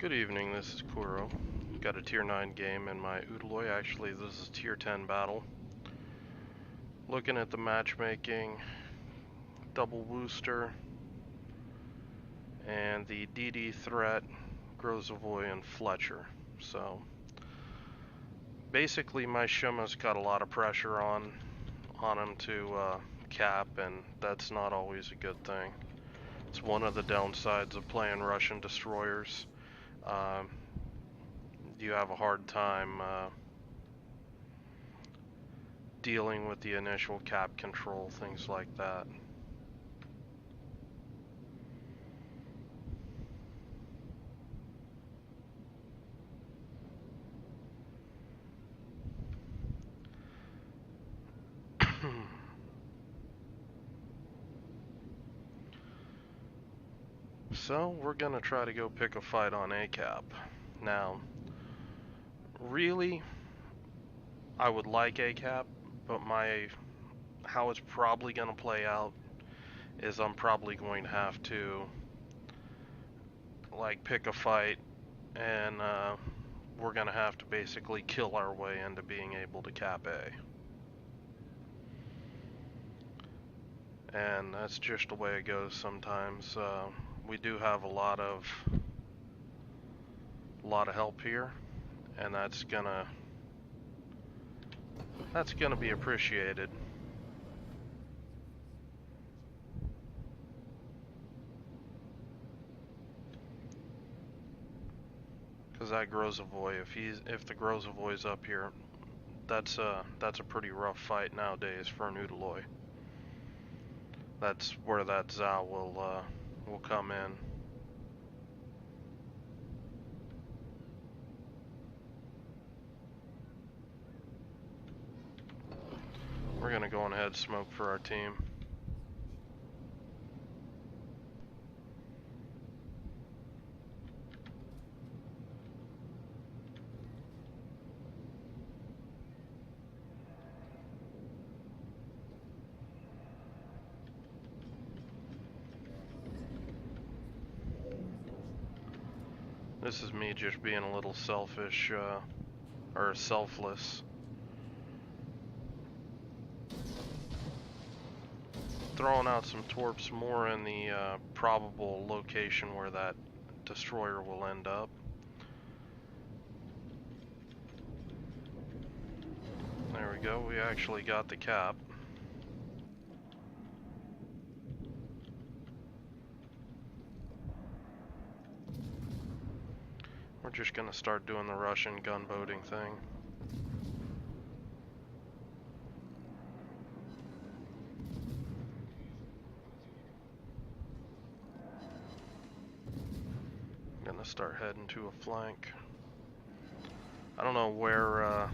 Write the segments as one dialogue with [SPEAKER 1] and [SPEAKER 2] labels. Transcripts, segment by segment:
[SPEAKER 1] Good evening, this is Kuro. Got a tier 9 game in my Udaloi. Actually, this is tier 10 battle. Looking at the matchmaking, double Wooster, and the DD threat, Grozavoy and Fletcher. So, basically my Shima's got a lot of pressure on him to cap, and that's not always a good thing. It's one of the downsides of playing Russian destroyers. You have a hard time dealing with the initial cap control, things like that. So we're gonna try to go pick a fight on A cap. Now, really, I would like A cap, but how it's probably gonna play out is I'm probably going to have to pick a fight, and we're gonna have to basically kill our way into being able to cap A. And that's just the way it goes sometimes. We do have a lot of help here, and that's gonna be appreciated. Because that Grozavoy, if the Grozavoy's up here, that's a pretty rough fight nowadays for an Udaloi. That's where that Zao will come in. We're gonna go on ahead smoke for our team. This is me just being a little selfish, or selfless. Throwing out some torps more in the probable location where that destroyer will end up. There we go, we actually got the cap. We're just gonna start doing the Russian gunboating thing. Gonna start heading to a flank. I don't know where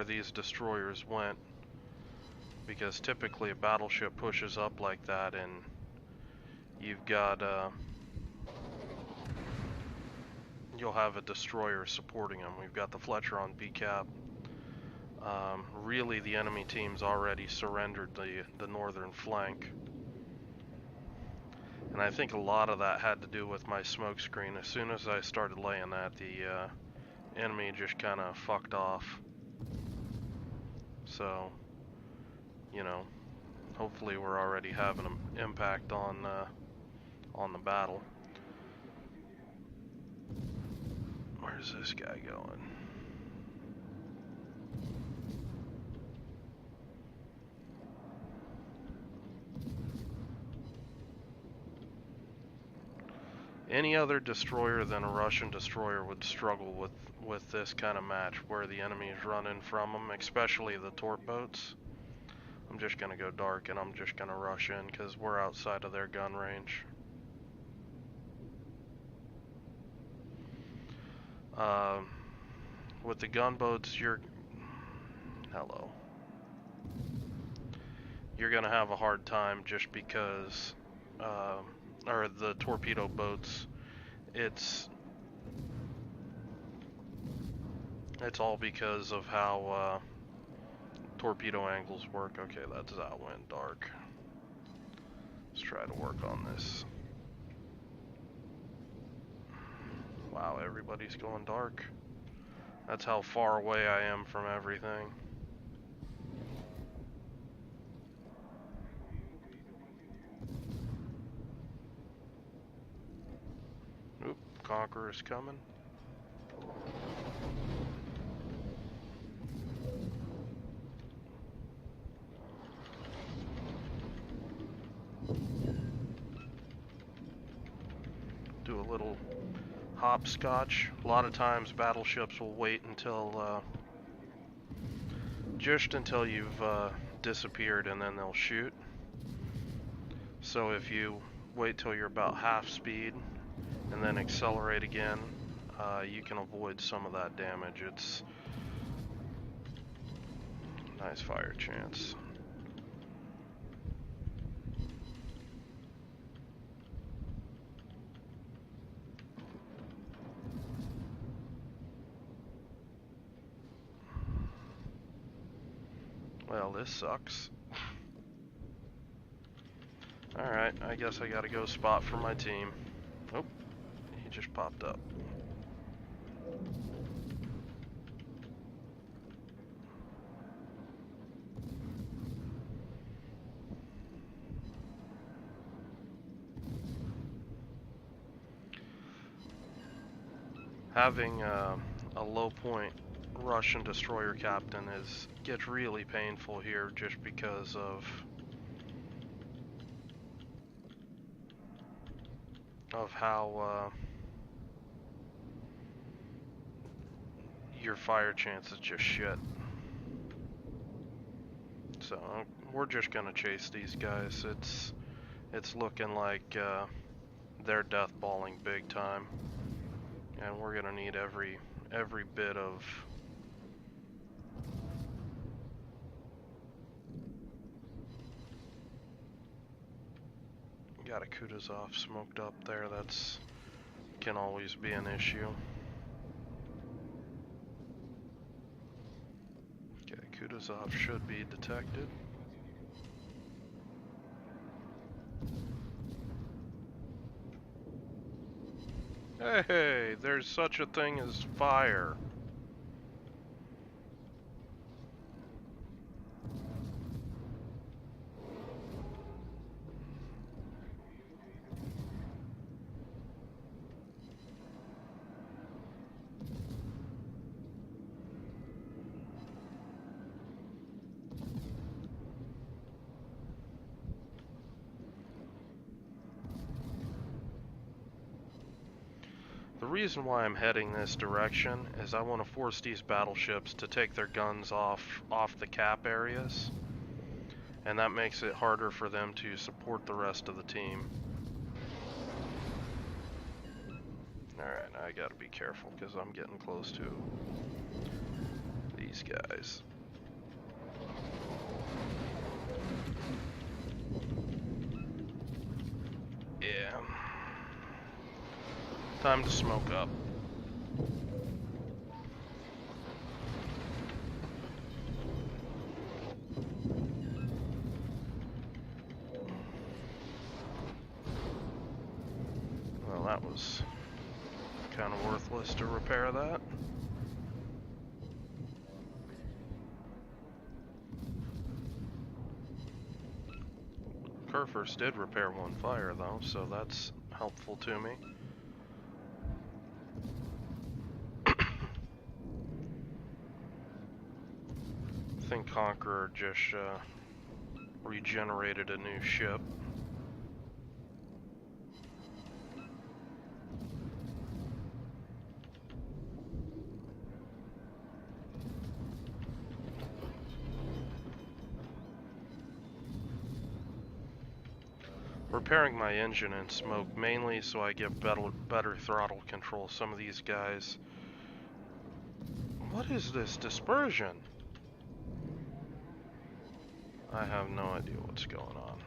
[SPEAKER 1] these destroyers went, because typically a battleship pushes up like that and you've got you'll have a destroyer supporting them. We've got the Fletcher on B cap. Really, the enemy team's already surrendered the northern flank. And I think a lot of that had to do with my smoke screen. As soon as I started laying that, the enemy just kind of fucked off. So, you know, hopefully we're already having an impact on the battle. Where's this guy going? Any other destroyer than a Russian destroyer would struggle with this kind of match where the enemy is running from them, especially the torp boats. I'm just gonna go dark and I'm just gonna rush in because we're outside of their gun range. With the gunboats, you're gonna have a hard time just because, or the torpedo boats, it's all because of how torpedo angles work. Okay, that's that went dark. Let's try to work on this. Wow, everybody's going dark. That's how far away I am from everything. Oop, Conqueror's coming. Do a little hopscotch. A lot of times battleships will wait until just until you've disappeared, and then they'll shoot. So if you wait till you're about half speed and then accelerate again, you can avoid some of that damage. It's nice fire chance. Well, this sucks. Alright, I guess I gotta go spot for my team. Oh, he just popped up. Having a low point Russian destroyer captain gets really painful here, just because of how your fire chance is just shit. So we're just gonna chase these guys. It's looking like they're death balling big time, and we're gonna need every bit of got a Kutuzov smoked up there. That's can always be an issue. Okay, Kutuzov should be detected. Hey, there's such a thing as fire. The reason why I'm heading this direction is I want to force these battleships to take their guns off the cap areas, and that makes it harder for them to support the rest of the team. Alright, I gotta be careful because I'm getting close to these guys. Yeah. Time to smoke up. Well, that was kind of worthless to repair that. Kerfers did repair one fire though, so that's helpful to me. I think Conqueror just regenerated a new ship. Repairing my engine and smoke mainly so I get better throttle control. Some of these guys... What is this dispersion? I have no idea what's going on.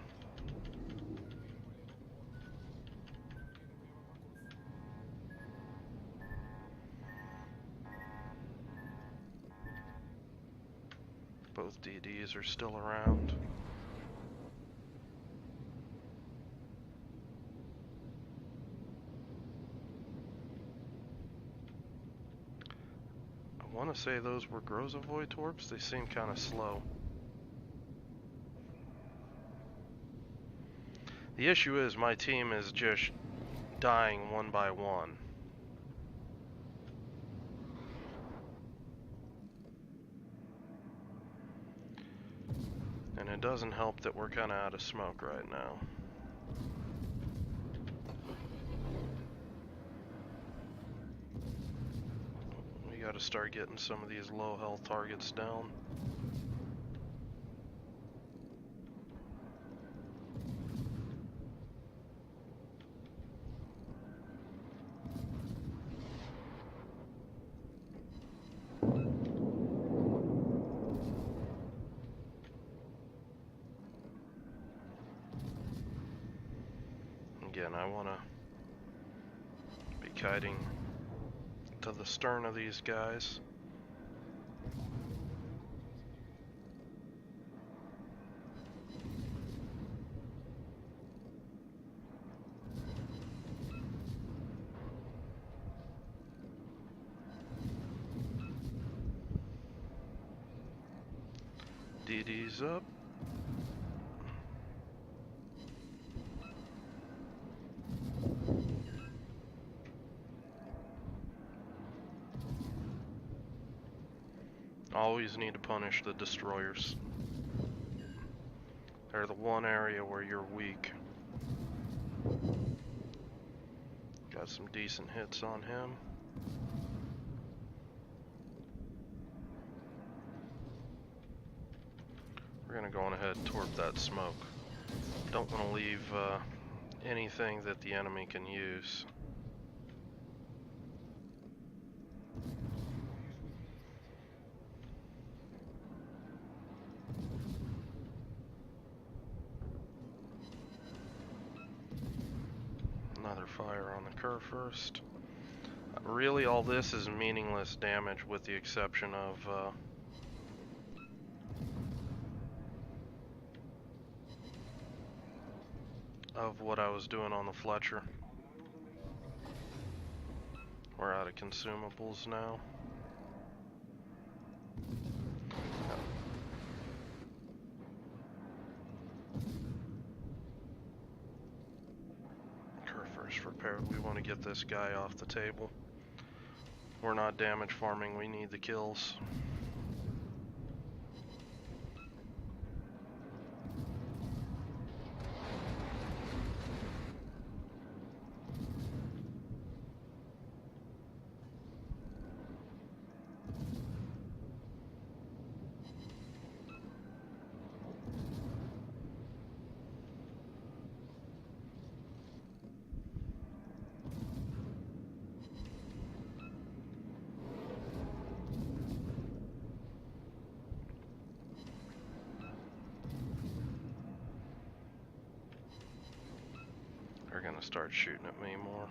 [SPEAKER 1] Both DDs are still around. want to say those were Grozavoy torps. They seem kind of slow. The issue is my team is just dying one by one. And it doesn't help that we're kind of out of smoke right now. We got to start getting some of these low health targets down. Again, I want to be kiting to the stern of these guys. DD's up. Always need to punish the destroyers. They're the one area where you're weak. Got some decent hits on him. We're gonna go on ahead and torp that smoke. Don't want to leave anything that the enemy can use. Another fire on the Kerr first. Really, all this is meaningless damage with the exception of what I was doing on the Fletcher. We're out of consumables now. Kerr first repaired. We want to get this guy off the table. We're not damage farming, we need the kills. They're gonna start shooting at me more.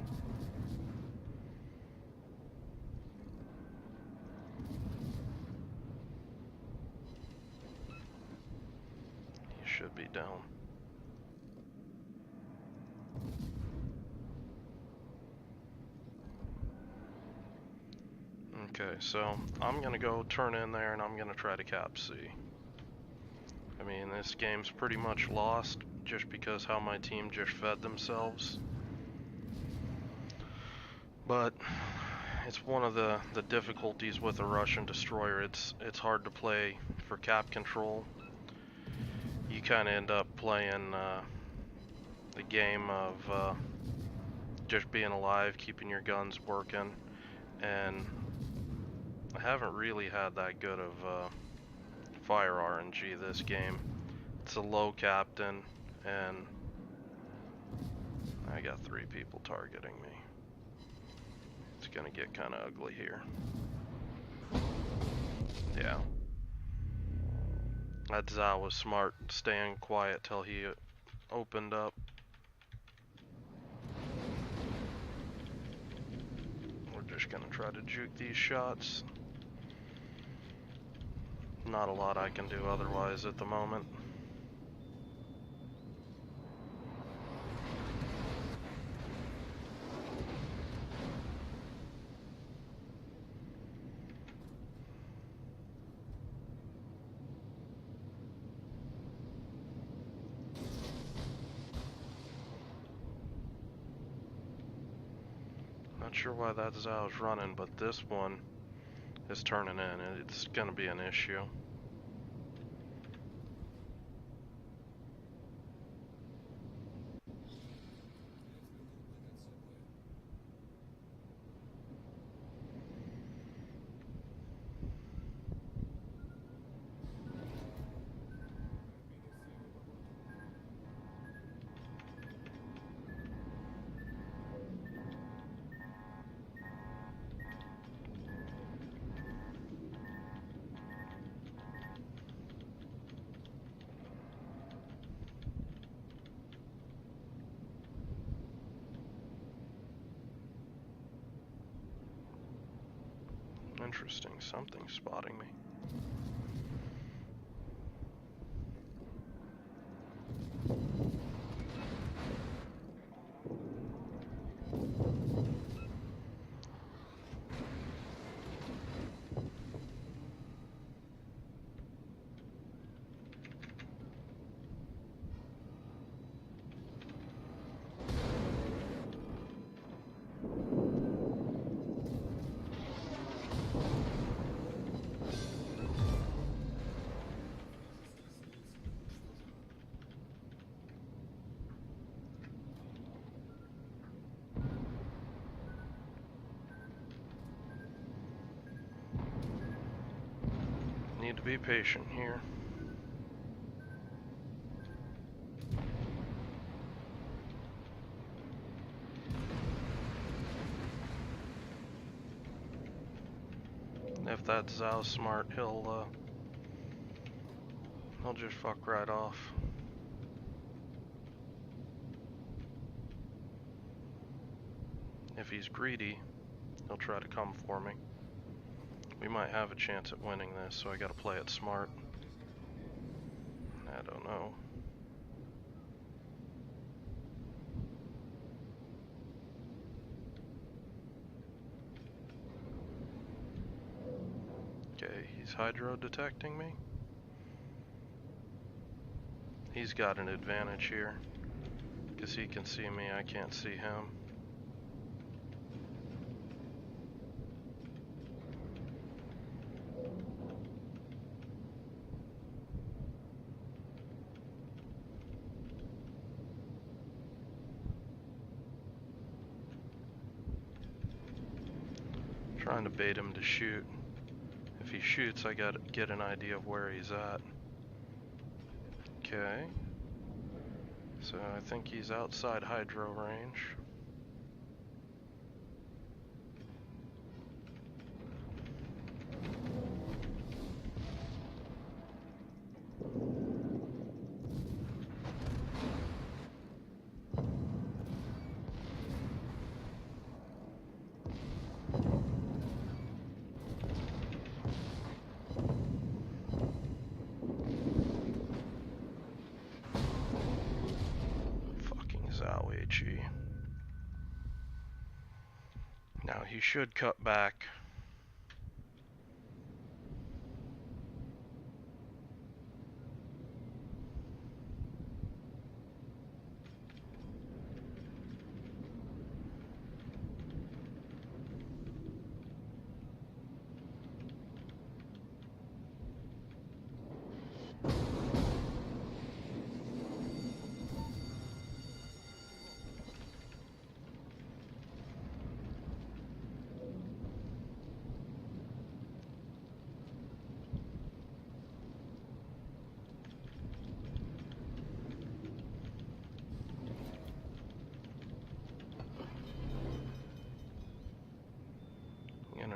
[SPEAKER 1] He should be down. Okay, so I'm gonna go turn in there and I'm gonna try to cap C. I mean, this game's pretty much lost just because how my team just fed themselves. But it's one of the difficulties with a Russian destroyer. It's hard to play for cap control. You kind of end up playing the game of just being alive, keeping your guns working, and I haven't really had that good of fire RNG this game. It's a low captain, and I got 3 people targeting me. It's gonna get kind of ugly here. Yeah. That Zao was smart, staying quiet till he opened up. We're just gonna try to juke these shots. Not a lot I can do otherwise at the moment. Not sure why that Zhao's running, but this one is turning in. It's gonna be an issue. Interesting, something's spotting me. Need to be patient here. If that Zhao's smart, he'll just fuck right off. If he's greedy, he'll try to come for me. We might have a chance at winning this, so I gotta play it smart. I don't know. Okay, he's hydro detecting me. He's got an advantage here, because he can see me, I can't see him. Trying to bait him to shoot. If he shoots, I gotta get an idea of where he's at. Okay. So I think he's outside hydro range. Now he should cut back.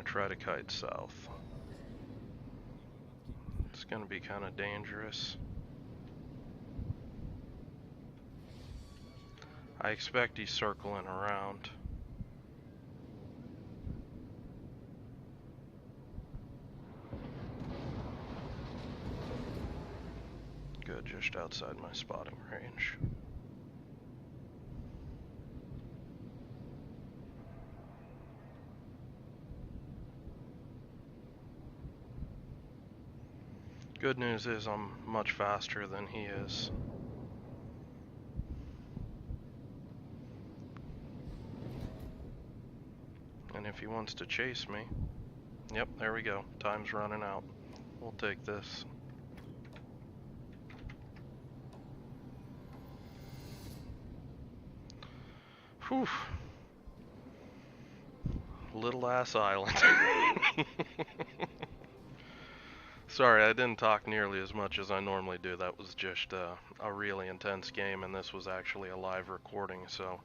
[SPEAKER 1] Try to kite south. It's gonna be kind of dangerous. I expect he's circling around. Good, just outside my spotting range. Good news is I'm much faster than he is. And if he wants to chase me, yep, there we go. Time's running out. We'll take this. Whew. Little ass island. Sorry, I didn't talk nearly as much as I normally do. That was just a really intense game, and this was actually a live recording, so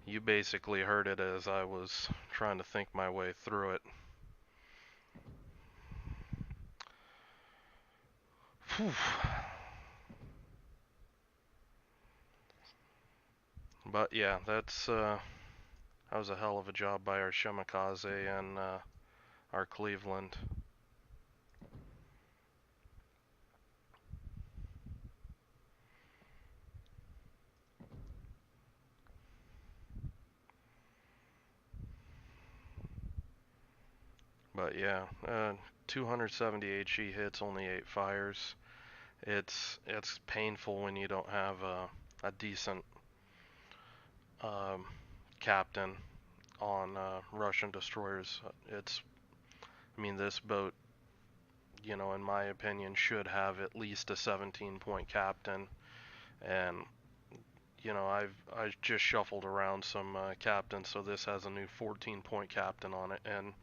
[SPEAKER 1] you basically heard it as I was trying to think my way through it. Whew. But yeah, that was a hell of a job by our Shimakaze and our Cleveland. But yeah, 270 HE hits, only 8 fires. It's painful when you don't have a decent captain on Russian destroyers. I mean, this boat, you know, in my opinion, should have at least a 17-point captain, and you know, I just shuffled around some captains, so this has a new 14-point captain on it, and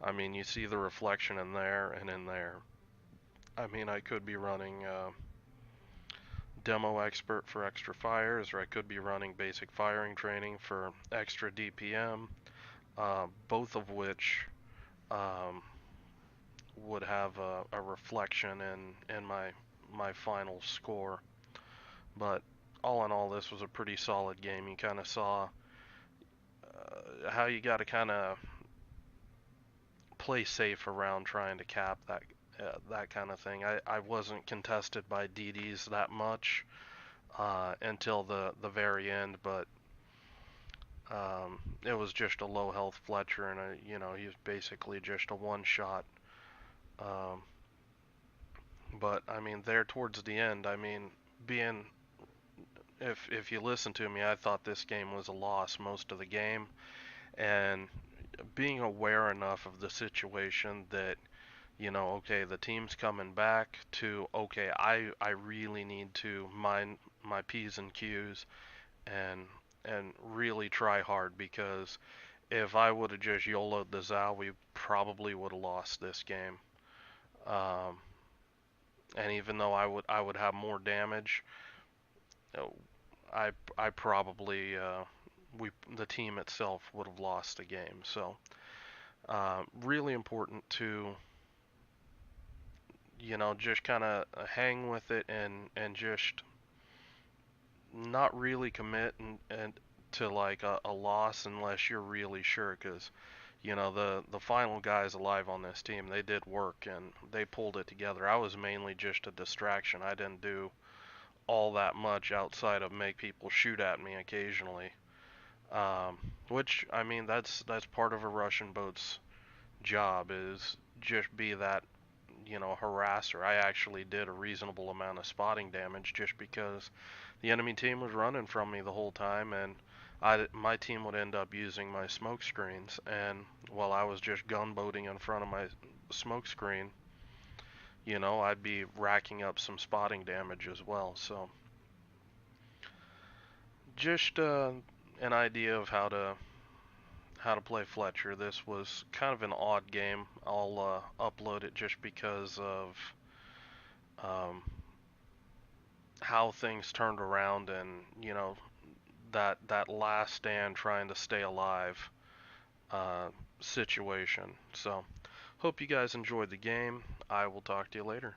[SPEAKER 1] I mean, you see the reflection in there and in there. I mean, I could be running demo expert for extra fires, or I could be running basic firing training for extra DPM, both of which would have a reflection in my final score. But all in all, this was a pretty solid game. You kind of saw how you got to kind of play safe around trying to cap that kind of thing. I wasn't contested by DDs that much until the very end, but it was just a low health Fletcher, and you know, he was basically just a one shot. Um, but I mean, there towards the end, I mean, being if you listen to me, I thought this game was a loss most of the game, and being aware enough of the situation that, you know, okay, the team's coming back, to okay, I really need to mind my P's and Q's and really try hard, because if I would have just YOLO'd the Zao, we probably would have lost this game. Um, and even though I would have more damage, uh, I probably the team itself would have lost the game. So really important to, you know, just kind of hang with it and just not really commit and to like a loss unless you're really sure, because you know, the final guys alive on this team, they did work and they pulled it together. I was mainly just a distraction. I didn't do all that much outside of make people shoot at me occasionally. Which, I mean, that's part of a Russian boat's job, is just be that, you know, harasser. I actually did a reasonable amount of spotting damage just because the enemy team was running from me the whole time, and my team would end up using my smoke screens, and while I was just gunboating in front of my smoke screen, you know, I'd be racking up some spotting damage as well. So just an idea of how to play Fletcher. This was kind of an odd game. I'll upload it just because of um, how things turned around, and you know, that last stand trying to stay alive situation. So hope you guys enjoyed the game. I will talk to you later.